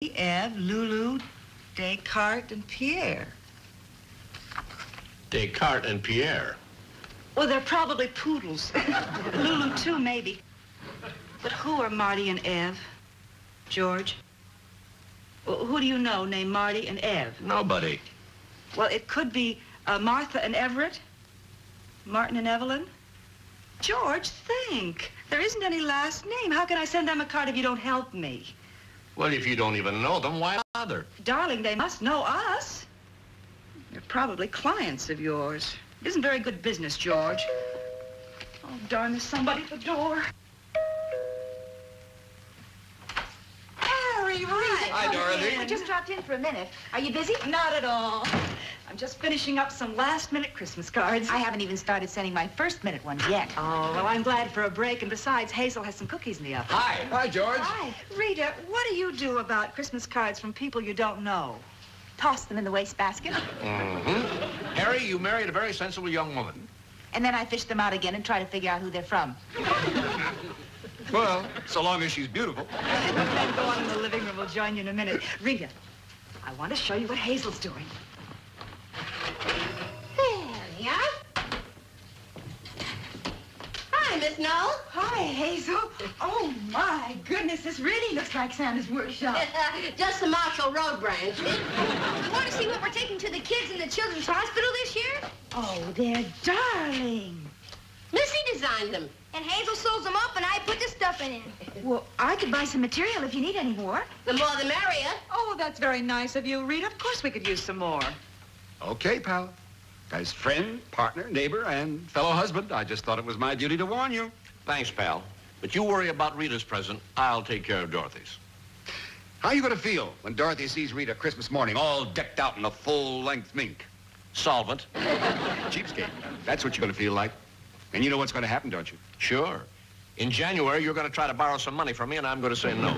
Eve, Lulu, Descartes, and Pierre. Descartes and Pierre? Well, they're probably poodles. Lulu, too, maybe. But who are Marty and Eve? George? Well, who do you know named Marty and Eve? Nobody. Well, it could be Martha and Everett, Martin and Evelyn. George, think. There isn't any last name. How can I send them a card if you don't help me? Well, if you don't even know them, why bother? Darling, they must know us. They're probably clients of yours. It isn't very good business, George. Oh, darn, there's somebody at the door. Harry, Hi, Dorothy. We just dropped in for a minute. Are you busy? Not at all. I'm just finishing up some last-minute Christmas cards. I haven't even started sending my first-minute ones yet. Oh, well, I'm glad for a break. And besides, Hazel has some cookies in the oven. Hi. Hi, George. Hi. Rita, what do you do about Christmas cards from people you don't know? Toss them in the wastebasket. Mm-hmm. Harry, you married a very sensible young woman. And then I fish them out again and try to figure out who they're from. Well, so long as she's beautiful. Then go on in the living room. We'll join you in a minute. Rita, I want to show you what Hazel's doing. There we are. Hi, Miss Knoll. Hi, Hazel. Oh, my goodness, this really looks like Santa's workshop. Just the Marshall Road branch. You want to see what we're taking to the kids in the Children's Hospital this year? Oh, they're darling. Missy designed them. And Hazel sews them up, and I put the stuffing in. Well, I could buy some material if you need any more. The more the merrier. Oh, that's very nice of you, Rita. Of course we could use some more. Okay, pal. As friend, partner, neighbor, and fellow husband, I just thought it was my duty to warn you. Thanks, pal. But you worry about Rita's present. I'll take care of Dorothy's. How are you going to feel when Dorothy sees Rita Christmas morning all decked out in a full-length mink? Solvent. Cheapskate. That's what you're going to feel like. And you know what's going to happen, don't you? Sure. In January, you're going to try to borrow some money from me, and I'm going to say no.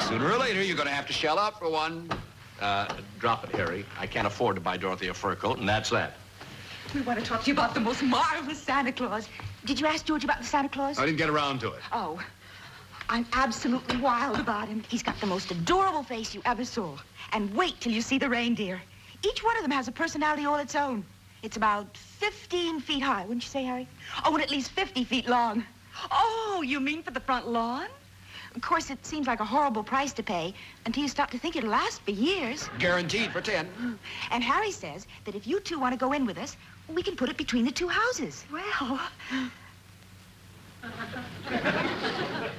Sooner or later, you're going to have to shell out for one. Drop it, Harry. I can't afford to buy Dorothy a fur coat, and that's that. We want to talk to you about the most marvelous Santa Claus. Did you ask George about the Santa Claus? I didn't get around to it. Oh, I'm absolutely wild about him. He's got the most adorable face you ever saw. And wait till you see the reindeer. Each one of them has a personality all its own. It's about 15 feet high, wouldn't you say, Harry? Oh, and at least 50 feet long. Oh, you mean for the front lawn? Of course, it seems like a horrible price to pay until you stop to think it'll last for years. Guaranteed for 10. And Harry says that if you two want to go in with us, we can put it between the two houses. Well,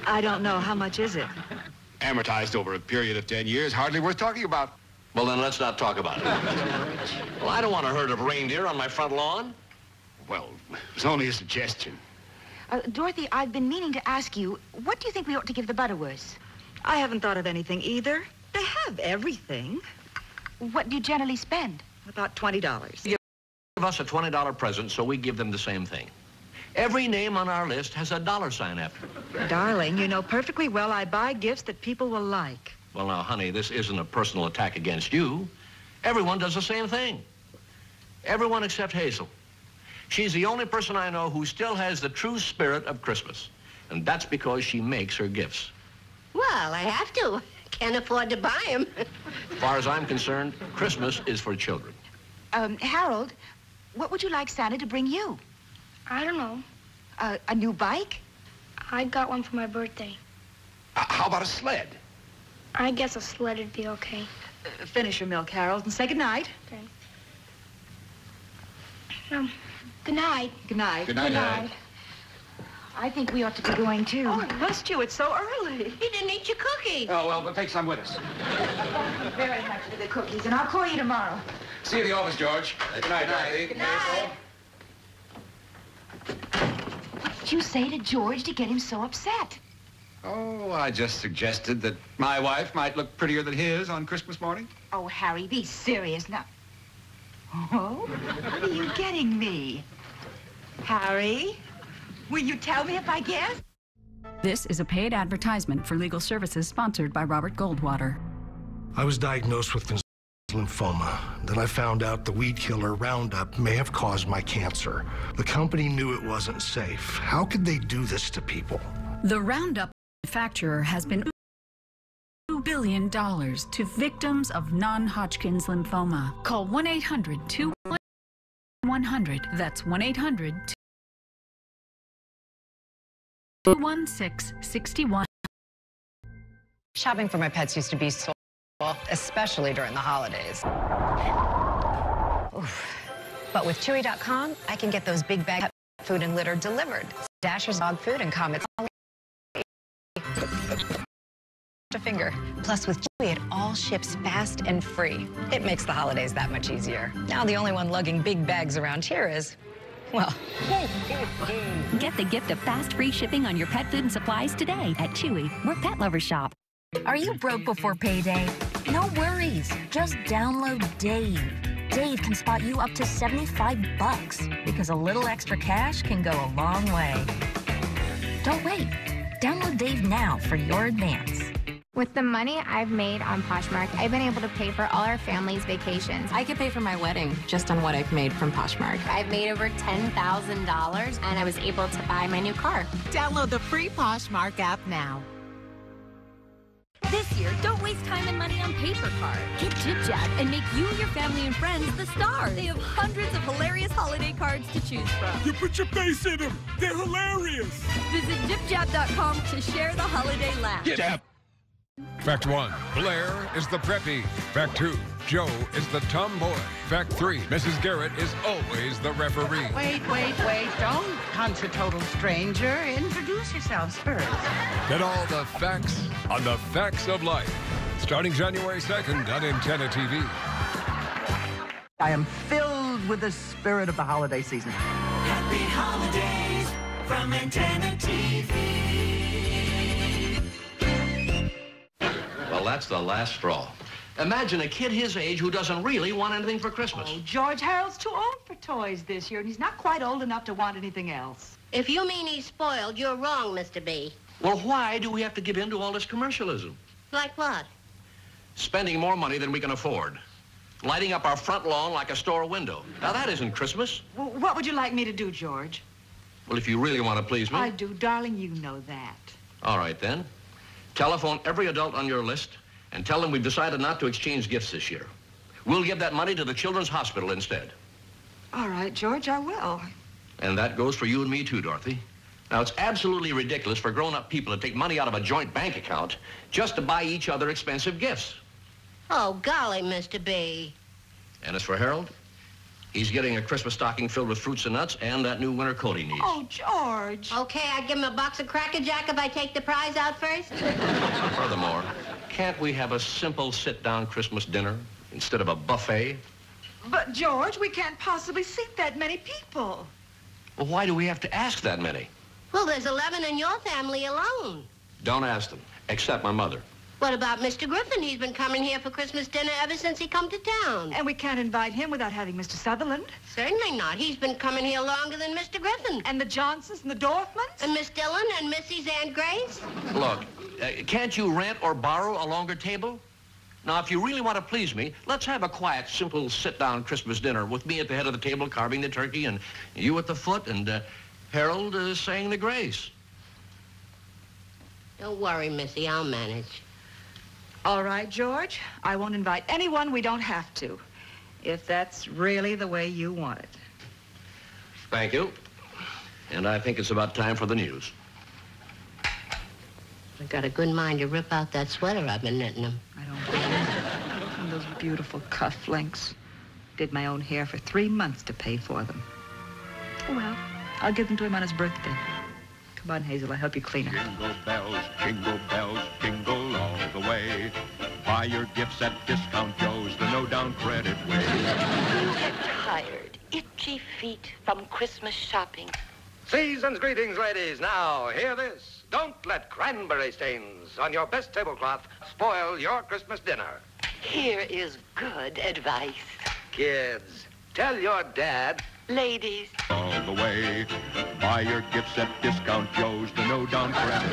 I don't know. How much is it? Amortized over a period of 10 years, hardly worth talking about. Well, then let's not talk about it. Well, I don't want a herd of reindeer on my front lawn. Well, it was only a suggestion. Dorothy, I've been meaning to ask you, what do you think we ought to give the Butterworths? I haven't thought of anything either. They have everything. What do you generally spend? About $20. Give us a $20 present, so we give them the same thing. Every name on our list has a $sign after it. Darling, you know perfectly well I buy gifts that people will like. Well, now, honey, this isn't a personal attack against you. Everyone does the same thing. Everyone except Hazel. She's the only person I know who still has the true spirit of Christmas. And that's because she makes her gifts. Well, I have to. Can't afford to buy them. As far as I'm concerned, Christmas is for children. Harold, what would you like Santa to bring you? I don't know. A new bike? I got one for my birthday. How about a sled? I guess a sled would be okay. Finish your milk, Harold, and say goodnight. Okay. Good night. Good night. Good night, Good Harry. night. I think we ought to be going, too. Oh, must you? It's so early. You didn't eat your cookie. Oh, well, but take some with us. Very much for the cookies, and I'll call you tomorrow. See you at the office, George. Good night, Dorothy. Good night. What did you say to George to get him so upset? Oh, I just suggested that my wife might look prettier than his on Christmas morning. Oh, Harry, be serious now. Oh, what are you getting me? Harry, will you tell me if I guess? This is a paid advertisement for legal services sponsored by Robert Goldwater. I was diagnosed with lymphoma. Then I found out the weed killer Roundup may have caused my cancer. The company knew it wasn't safe. How could they do this to people? The Roundup manufacturer has been billion to victims of non-Hodgkin's lymphoma. Call 1-800-211-100. That's 1-800-216-61. Shopping for my pets used to be so, especially during the holidays. Oof. But with Chewy.com, I can get those big bag food and litter delivered. Dasher's dog food and Comet's a finger. Plus, with Chewy, it all ships fast and free. It makes the holidays that much easier. Now the only one lugging big bags around here is, well... Get the gift of fast, free shipping on your pet food and supplies today at Chewy, where pet lovers shop. Are you broke before payday? No worries. Just download Dave. Dave can spot you up to $75 because a little extra cash can go a long way. Don't wait. Download Dave now for your advance. With the money I've made on Poshmark, I've been able to pay for all our family's vacations. I could pay for my wedding just on what I've made from Poshmark. I've made over $10,000 and I was able to buy my new car. Download the free Poshmark app now. This year, don't waste time and money on paper cards. Get Jib Jab and make you, your family, and friends the stars. They have hundreds of hilarious holiday cards to choose from. You put your face in them. They're hilarious. Visit JibJab.com to share the holiday laugh. Jab. Fact 1, Blair is the preppy. Fact 2, Joe is the tomboy. Fact 3, Mrs. Garrett is always the referee. Wait. Don't punch a total stranger. Introduce yourselves first. Get all the facts on the Facts of Life. Starting January 2nd on Antenna TV. I am filled with the spirit of the holiday season. Happy holidays from Antenna TV. Well, that's the last straw. Imagine a kid his age who doesn't really want anything for Christmas. Oh, George, Harold's too old for toys this year, and he's not quite old enough to want anything else. If you mean he's spoiled, you're wrong, Mr. B. Well, why do we have to give in to all this commercialism? Like what? Spending more money than we can afford. Lighting up our front lawn like a store window. Now, that isn't Christmas. Well, what would you like me to do, George? Well, if you really want to please me. I do, darling, you know that. All right, then. Telephone every adult on your list and tell them we've decided not to exchange gifts this year. We'll give that money to the Children's Hospital instead. All right, George, I will. And that goes for you and me, too, Dorothy. Now, it's absolutely ridiculous for grown-up people to take money out of a joint bank account just to buy each other expensive gifts. Oh, golly, Mr. B. And as for Harold, he's getting a Christmas stocking filled with fruits and nuts and that new winter coat he needs. Oh, George. Okay, I give him a box of Cracker Jack if I take the prize out first. Furthermore, can't we have a simple sit-down Christmas dinner instead of a buffet? But, George, we can't possibly seat that many people. Well, why do we have to ask that many? Well, there's 11 in your family alone. Don't ask them, except my mother. What about Mr. Griffin? He's been coming here for Christmas dinner ever since he come to town. And we can't invite him without having Mr. Sutherland. Certainly not. He's been coming here longer than Mr. Griffin. And the Johnsons and the Dorfmans. And Miss Dillon and Missy's Aunt Grace. Look, can't you rent or borrow a longer table? Now, if you really want to please me, let's have a quiet, simple sit-down Christmas dinner with me at the head of the table carving the turkey and you at the foot and Harold saying the grace. Don't worry, Missy. I'll manage. All right, George. I won't invite anyone we don't have to, if that's really the way you want it. Thank you. And I think it's about time for the news. I've got a good mind to rip out that sweater I've been knitting him. I don't believe it. And those beautiful cufflinks. Did my own hair for 3 months to pay for them. Oh, well, I'll give them to him on his birthday. Come on, Hazel, I'll help you clean it. Jingle bells, jingle all the way. Buy your gifts at Discount Joe's, the no-down credit way. You get tired, itchy feet from Christmas shopping. Season's greetings, ladies. Now, hear this. Don't let cranberry stains on your best tablecloth spoil your Christmas dinner. Here is good advice. Kids, tell your dad. Ladies. All the way. Buy your gifts at Discount Joe's, the no-down credit.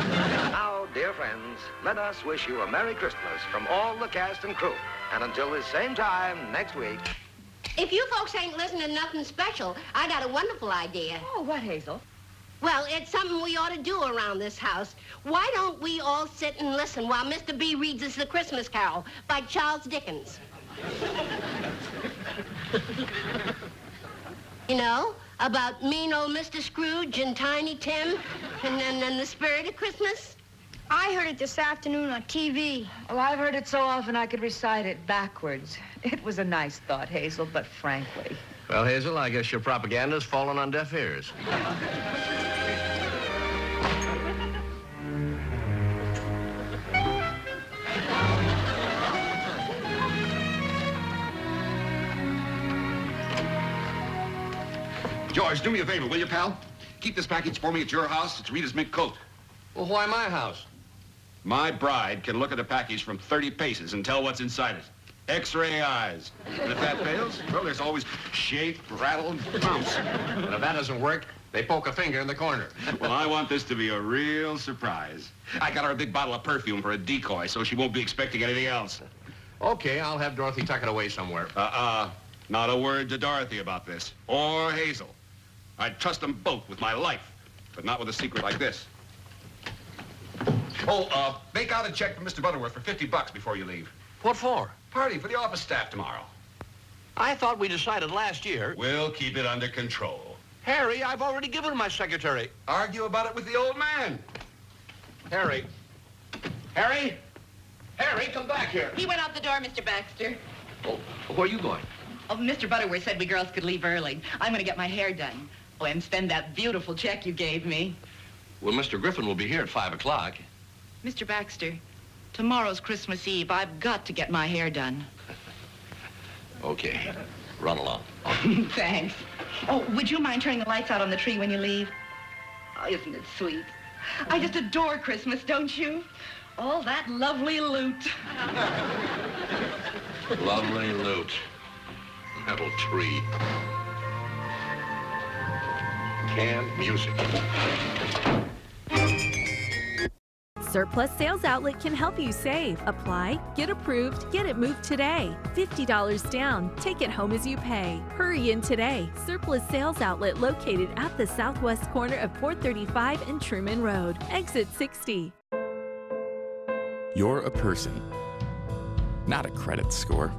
Now, dear friends, let us wish you a Merry Christmas from all the cast and crew. And until this same time next week. If you folks ain't listening to nothing special, I got a wonderful idea. Oh, what, Hazel? Well, it's something we ought to do around this house. Why don't we all sit and listen while Mr. B reads us The Christmas Carol by Charles Dickens? You know, about mean old Mr. Scrooge and Tiny Tim and the spirit of Christmas? I heard it this afternoon on TV. Well, I've heard it so often I could recite it backwards. It was a nice thought, Hazel, but frankly... Well, Hazel, I guess your propaganda's fallen on deaf ears. George, do me a favor, will you, pal? Keep this package for me at your house. It's Rita's mink coat. Well, why my house? My bride can look at a package from 30 paces and tell what's inside it. X-ray eyes. And if that fails, well, there's always shake, rattle, and bounce. And if that doesn't work, they poke a finger in the corner. Well, I want this to be a real surprise. I got her a big bottle of perfume for a decoy, so she won't be expecting anything else. Okay, I'll have Dorothy tuck it away somewhere. Not a word to Dorothy about this. Or Hazel. I'd trust them both with my life, but not with a secret like this. Oh, make out a check for Mr. Butterworth for $50 before you leave. What for? Party for the office staff tomorrow. I thought we decided last year... We'll keep it under control. Harry, I've already given my secretary. Argue about it with the old man. Harry. Harry? Harry, come back here. He went out the door, Mr. Baxter. Oh, where are you going? Oh, Mr. Butterworth said we girls could leave early. I'm going to get my hair done. Oh, and spend that beautiful check you gave me. Well, Mr. Griffin will be here at 5 o'clock. Mr. Baxter, tomorrow's Christmas Eve. I've got to get my hair done. Okay. Run along. Thanks. Oh, would you mind turning the lights out on the tree when you leave? Oh, isn't it sweet? I just adore Christmas, don't you? All that lovely loot. Lovely loot. Metal tree. Canned music. Surplus Sales Outlet can help you save. Apply, get approved, get it moved today. $50 down. Take it home as you pay. Hurry in today. Surplus Sales Outlet located at the southwest corner of 435 and Truman Road. Exit 60. You're a person, not a credit score.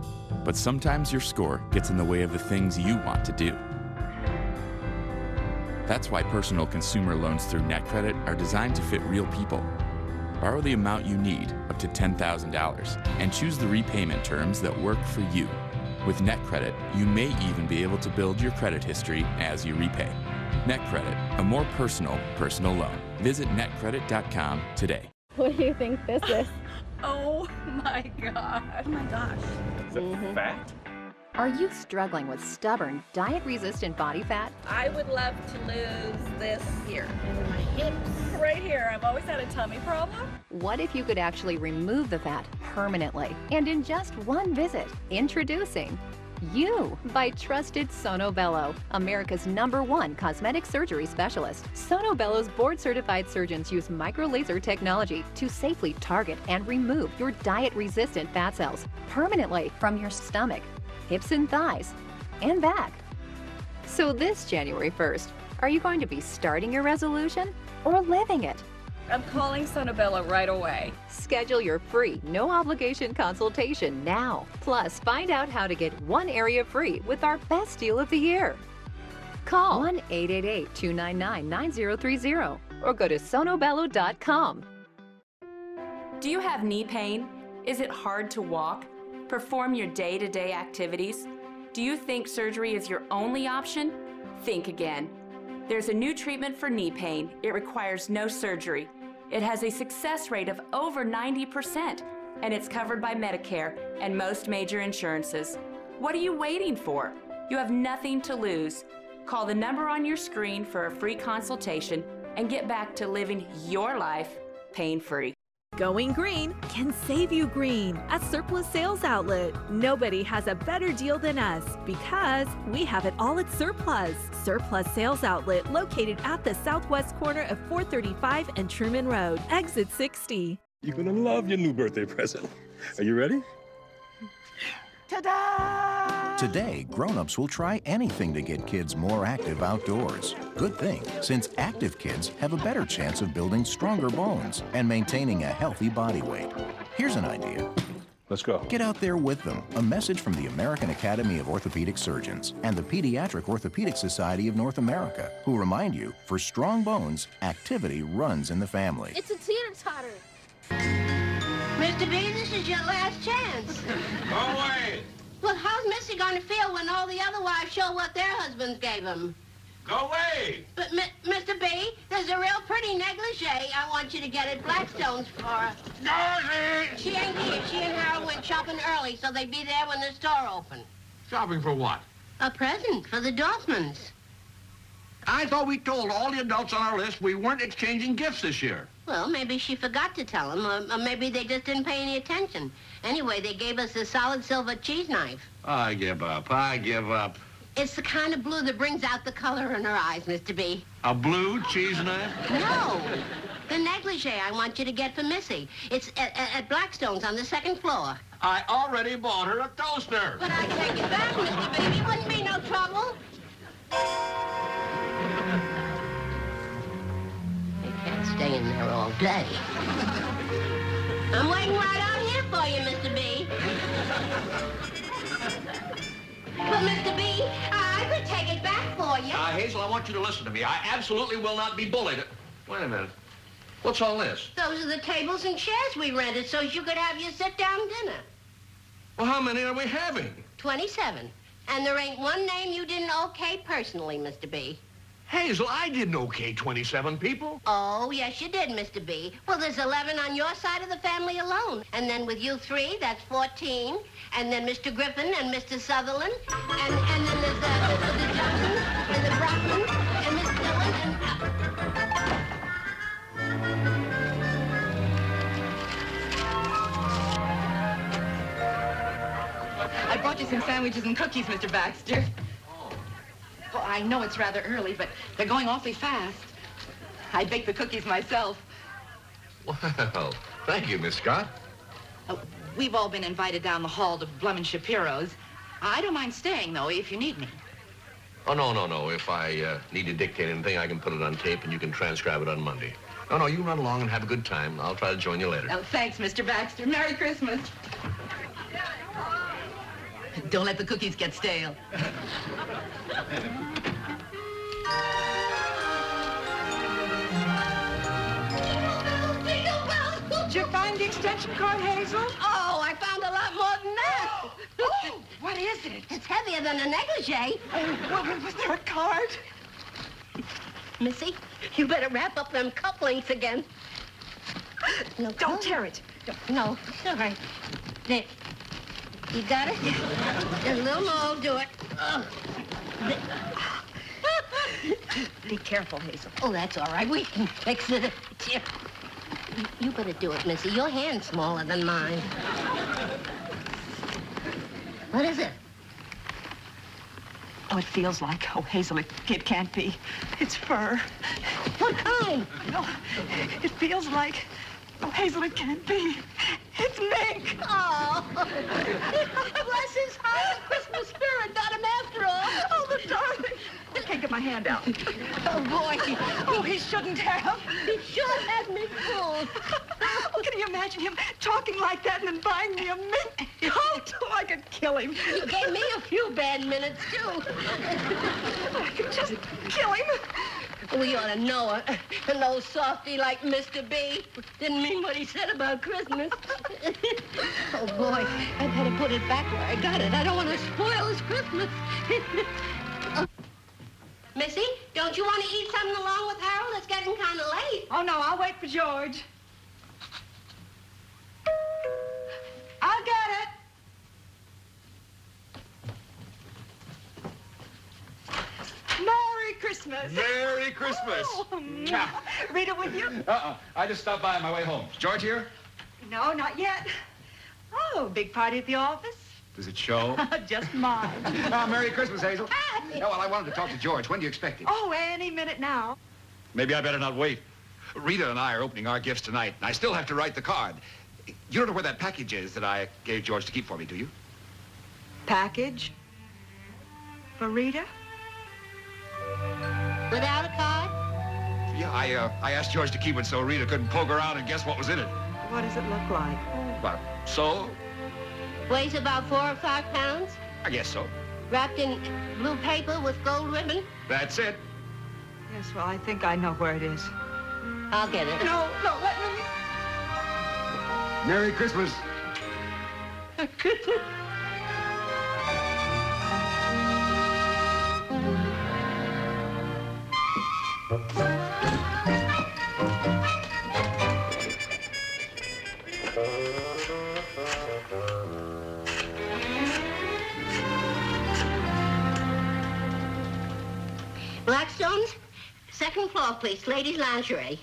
But sometimes your score gets in the way of the things you want to do. That's why personal consumer loans through NetCredit are designed to fit real people. Borrow the amount you need, up to $10,000, and choose the repayment terms that work for you. With NetCredit, you may even be able to build your credit history as you repay. NetCredit, a more personal loan. Visit netcredit.com today. What do you think this is? Oh my God. Oh my gosh. Is it fat? Are you struggling with stubborn, diet-resistant body fat? I would love to lose this here. My hips. Right here. I've always had a tummy problem. What if you could actually remove the fat permanently and in just one visit? Introducing You by trusted Sono Bello, America's #1 cosmetic surgery specialist. Sono Bello's board-certified surgeons use microlaser technology to safely target and remove your diet-resistant fat cells permanently from your stomach, hips and thighs, and back. So this January 1st, are you going to be starting your resolution or living it? I'm calling Sono Bello right away. Schedule your free, no-obligation consultation now. Plus, find out how to get one area free with our best deal of the year. Call 1-888-299-9030 or go to sonobello.com. Do you have knee pain? Is it hard to walk? Perform your day-to-day activities? Do you think surgery is your only option? Think again. There's a new treatment for knee pain. It requires no surgery. It has a success rate of over 90%, and it's covered by Medicare and most major insurances. What are you waiting for? You have nothing to lose. Call the number on your screen for a free consultation and get back to living your life pain-free. Going green can save you green at Surplus Sales Outlet. Nobody has a better deal than us because we have it all at Surplus. Surplus Sales Outlet located at the southwest corner of 435 and Truman Road, exit 60. You're gonna love your new birthday present. Are you ready? Ta-da! Today, grown-ups will try anything to get kids more active outdoors. Good thing, since active kids have a better chance of building stronger bones and maintaining a healthy body weight. Here's an idea. Let's go. Get out there with them. A message from the American Academy of Orthopedic Surgeons and the Pediatric Orthopedic Society of North America, who remind you, for strong bones, activity runs in the family. It's a teeter-totter. Mr. B, this is your last chance. Go away. Well, how's Missy going to feel when all the other wives show what their husbands gave them? Go away. But, Mr. B, there's a real pretty negligee I want you to get at Blackstone's for her. Dorothy! She ain't here. She and Harold went shopping early, so they'd be there when the store opened. Shopping for what? A present for the Dorfmans. I thought we told all the adults on our list we weren't exchanging gifts this year. Well, maybe she forgot to tell them, or maybe they just didn't pay any attention. Anyway, they gave us a solid silver cheese knife. I give up. I give up. It's the kind of blue that brings out the color in her eyes, Mr. B. A blue cheese knife? No. The negligee I want you to get for Missy. It's at Blackstone's on the second floor. I already bought her a toaster. But I take it back, Mr. B. It wouldn't be no trouble. They can't stay in there all day. I'm waiting right out here for you, Mr. B. But, Mr. B, I could take it back for you. Hazel, I want you to listen to me. I absolutely will not be bullied. Wait a minute. What's all this? Those are the tables and chairs we rented so you could have your sit-down dinner. Well, how many are we having? 27. And there ain't one name you didn't okay personally, Mr. B. Hazel, I didn't okay 27 people. Oh, yes, you did, Mr. B. Well, there's 11 on your side of the family alone. And then with you 3, that's 14. And then Mr. Griffin and Mr. Sutherland. And then there's the Johnsons and the Brockmans and Miss Dillon and... I brought you some sandwiches and cookies, Mr. Baxter. Oh, I know it's rather early, but they're going awfully fast. I baked the cookies myself. Well, thank you, Miss Scott. We've all been invited down the hall to Blum and Shapiro's. I don't mind staying, though, if you need me. Oh, no. If I need to dictate anything, I can put it on tape and you can transcribe it on Monday. No, you run along and have a good time. I'll try to join you later. Oh, thanks, Mr. Baxter. Merry Christmas. Don't let the cookies get stale. Did you find the extension cord, Hazel? Oh, I found a lot more than that. Oh, what is it? It's heavier than a negligee. Was there a card? Missy, you better wrap up them couplings again. No, don't tear it. No, it's all right. There. You got it? Just a little more will do it. Be careful, Hazel. Oh, that's all right. We can fix it. Here. You better do it, Missy. Your hand's smaller than mine. What is it? Oh, it feels like. Oh, Hazel, it can't be. It's fur. What kind? No, it feels like. Oh, Hazel, it can't be. It's mink. Oh. Bless his heart. The Christmas spirit got him after all. Oh, the darling. I can't get my hand out. Oh, boy. Oh, he shouldn't have. He sure had me fooled. Oh, can you imagine him talking like that and then buying me a mink coat? Oh, I could kill him. He gave me a few bad minutes, too. I could just kill him. We ought to know an old softy like Mr. B didn't mean what he said about Christmas. Oh, boy, I'd better put it back where I got it. I don't want to spoil his Christmas. Missy, don't you want to eat something along with Harold? It's getting kind of late. Oh, no, I'll wait for George. I'll get it. Merry Christmas. Merry Christmas. Oh, read it with you? I just stopped by on my way home. Is George here? No, not yet. Oh, big party at the office? Does it show? Just mine. Oh, Merry Christmas, Hazel. Hey. Oh, well, I wanted to talk to George. When do you expect him? Oh, any minute now. Maybe I better not wait. Rita and I are opening our gifts tonight, and I still have to write the card. You don't know where that package is that I gave George to keep for me, do you? package for Rita? Without a card? Yeah, I asked George to keep it so Rita couldn't poke around and guess what was in it. What does it look like? About so? Weighs about 4 or 5 pounds? I guess so. Wrapped in blue paper with gold ribbon? That's it. Yes, well, I think I know where it is. I'll get it. No, let me. Merry Christmas. Blackstone's? Second floor, please. Ladies' lingerie.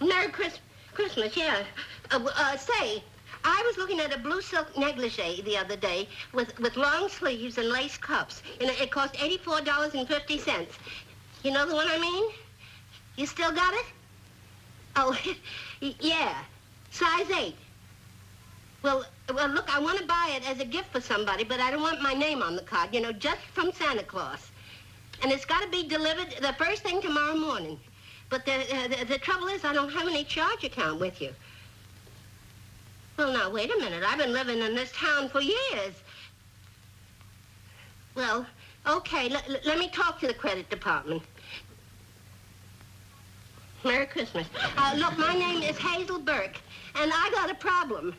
Merry Christmas, yeah. Say, I was looking at a blue silk negligee the other day with long sleeves and lace cuffs. You know, it cost $84.50. You know the one I mean? You still got it? Oh, yeah. Size 8. Well, look, I want to buy it as a gift for somebody, but I don't want my name on the card, you know, just from Santa Claus. And it's got to be delivered the first thing tomorrow morning. But the trouble is I don't have any charge account with you. Well, now, wait a minute. I've been living in this town for years. Well, okay, let me talk to the credit department. Merry Christmas. Look, my name is Hazel Burke, and I got a problem.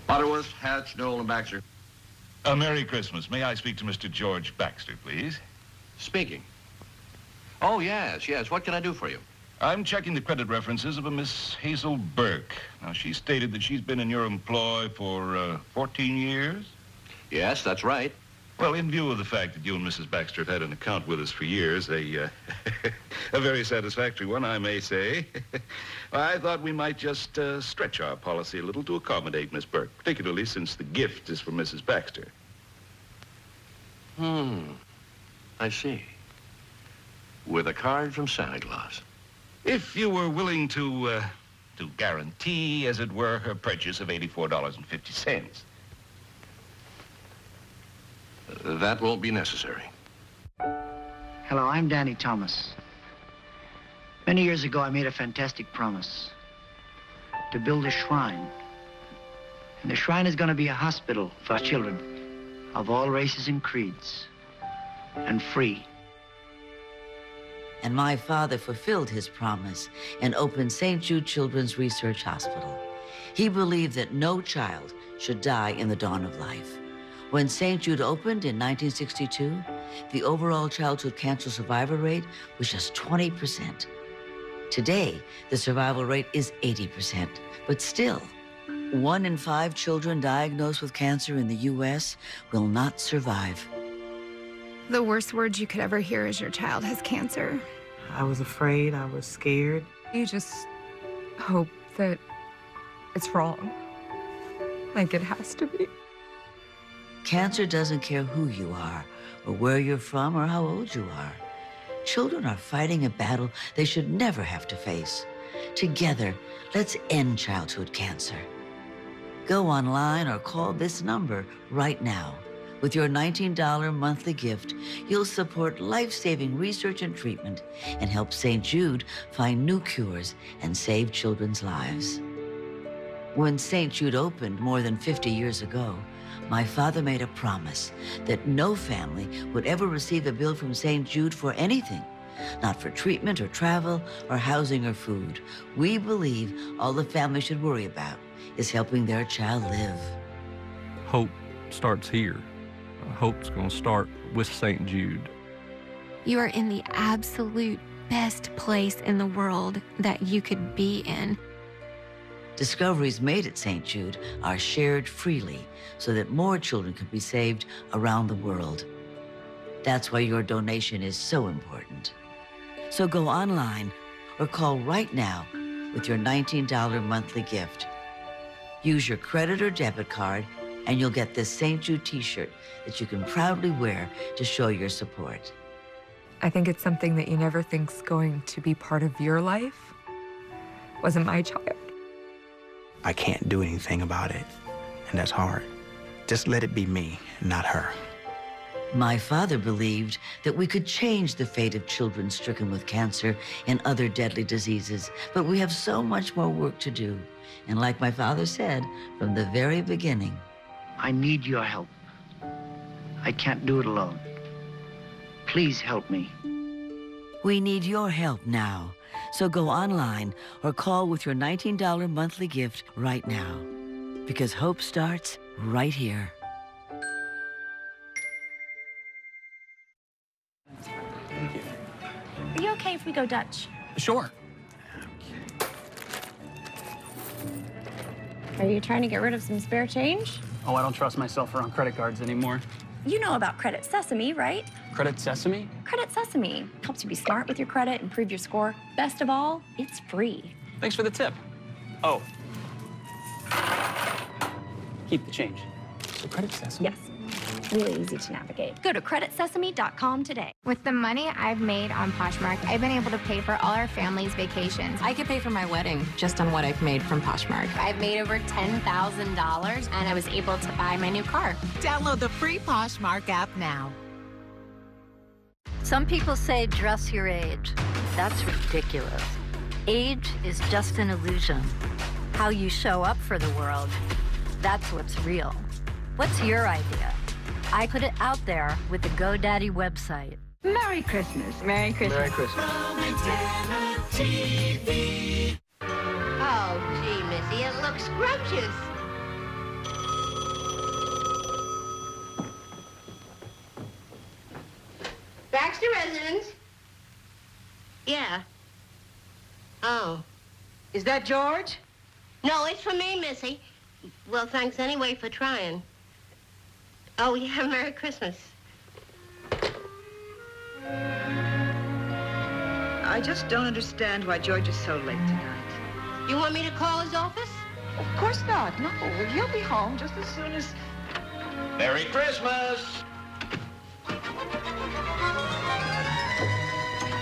Butterworth, Hatch, Noel, and Baxter. Merry Christmas. May I speak to Mr. George Baxter, please? Speaking. Oh, yes. What can I do for you? I'm checking the credit references of a Miss Hazel Burke. Now, she stated that she's been in your employ for 14 years? Yes, that's right. Well, in view of the fact that you and Mrs. Baxter have had an account with us for years, a very satisfactory one, I may say, I thought we might just stretch our policy a little to accommodate Miss Burke, particularly since the gift is for Mrs. Baxter. I see. With a card from Santa Claus. If you were willing to guarantee, as it were, her purchase of $84.50. That won't be necessary. Hello, I'm Danny Thomas. Many years ago, I made a fantastic promise to build a shrine. And the shrine is going to be a hospital for children of all races and creeds, and free. And my father fulfilled his promise and opened St. Jude Children's Research Hospital. He believed that no child should die in the dawn of life. When St. Jude opened in 1962, the overall childhood cancer survival rate was just 20%. Today, the survival rate is 80%, but still, 1 in 5 children diagnosed with cancer in the U.S. will not survive. The worst words you could ever hear is your child has cancer. I was afraid, I was scared. You just hope that it's wrong, like it has to be. Cancer doesn't care who you are, or where you're from, or how old you are. Children are fighting a battle they should never have to face. Together, let's end childhood cancer. Go online or call this number right now. With your $19 monthly gift, you'll support life-saving research and treatment and help St. Jude find new cures and save children's lives. When St. Jude opened more than 50 years ago, my father made a promise that no family would ever receive a bill from St. Jude for anything, not for treatment or travel or housing or food. We believe all the family should worry about is helping their child live. Hope starts here. Hope's going to start with St. Jude. You are in the absolute best place in the world that you could be in. Discoveries made at St. Jude are shared freely so that more children can be saved around the world. That's why your donation is so important. So go online or call right now with your $19 monthly gift. Use your credit or debit card, and you'll get this St. Jude t-shirt that you can proudly wear to show your support. I think it's something that you never think's going to be part of your life. Wasn't my child. I can't do anything about it, and that's hard. Just let it be me, not her. My father believed that we could change the fate of children stricken with cancer and other deadly diseases, but we have so much more work to do. And like my father said from the very beginning, I need your help. I can't do it alone. Please help me. we need your help now. So go online or call with your $19 monthly gift right now. Because hope starts right here. Thank you. Are you okay if we go Dutch? Sure. Are you trying to get rid of some spare change? Oh, I don't trust myself around credit cards anymore. You know about Credit Sesame, right? Credit Sesame? Credit Sesame helps you be smart with your credit, improve your score. Best of all, it's free. Thanks for the tip. Oh. Keep the change. So Credit Sesame? Yes. Really easy to navigate. Go to creditsesame.com today. With the money I've made on Poshmark, I've been able to pay for all our family's vacations. I could pay for my wedding just on what I've made from Poshmark. I've made over $10,000 and I was able to buy my new car. Download the free Poshmark app now. Some people say dress your age. That's ridiculous. Age is just an illusion. How you show up for the world, that's what's real. What's your idea? I put it out there with the GoDaddy website. Merry Christmas. Merry Christmas. Merry Christmas. Oh, gee, Missy, it looks scrumptious. Baxter residence? Yeah. Oh. Is that George? No, it's for me, Missy. Well, thanks anyway for trying. Oh, yeah, Merry Christmas. I just don't understand why George is so late tonight. You want me to call his office? Of course not. No, he'll be home just as soon as... Merry Christmas!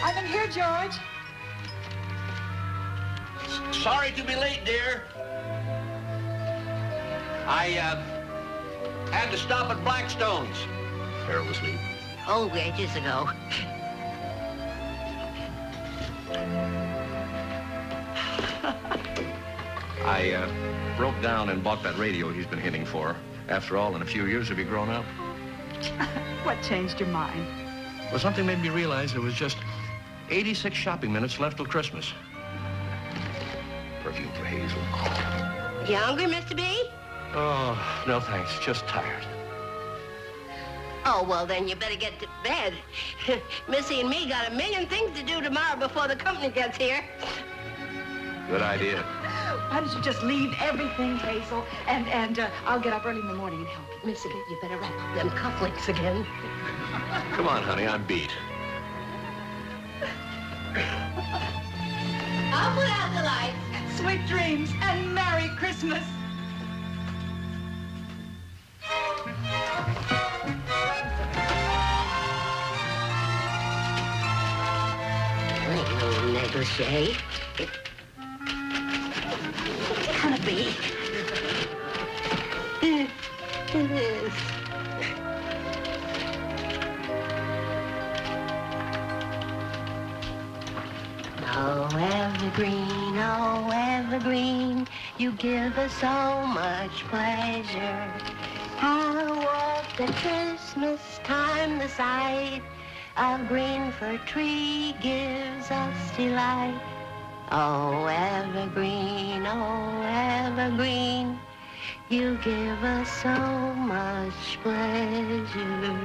I'm in here, George. Sorry to be late, dear. I had to stop at Blackstone's. Carol was asleep. Oh, ages ago. I broke down and bought that radio he's been hitting for. After all, in a few years, have you grown up? What changed your mind? Well, something made me realize there was just 86 shopping minutes left till Christmas. Perfume for Hazel. You hungry, Mr. B? Oh, no thanks. Just tired. Oh, well, then you better get to bed. Missy and me got a million things to do tomorrow before the company gets here. Good idea. Why don't you just leave everything, Hazel, and I'll get up early in the morning and help you. Missy, you better wrap up them cufflinks again. Come on, honey, I'm beat. I'll put out the lights. Sweet dreams and Merry Christmas. No negligee. It's gonna be. It is. Oh, evergreen, you give us so much pleasure. How walk at Christmas time, the sight of green fir tree gives us delight. Oh, evergreen, you give us so much pleasure.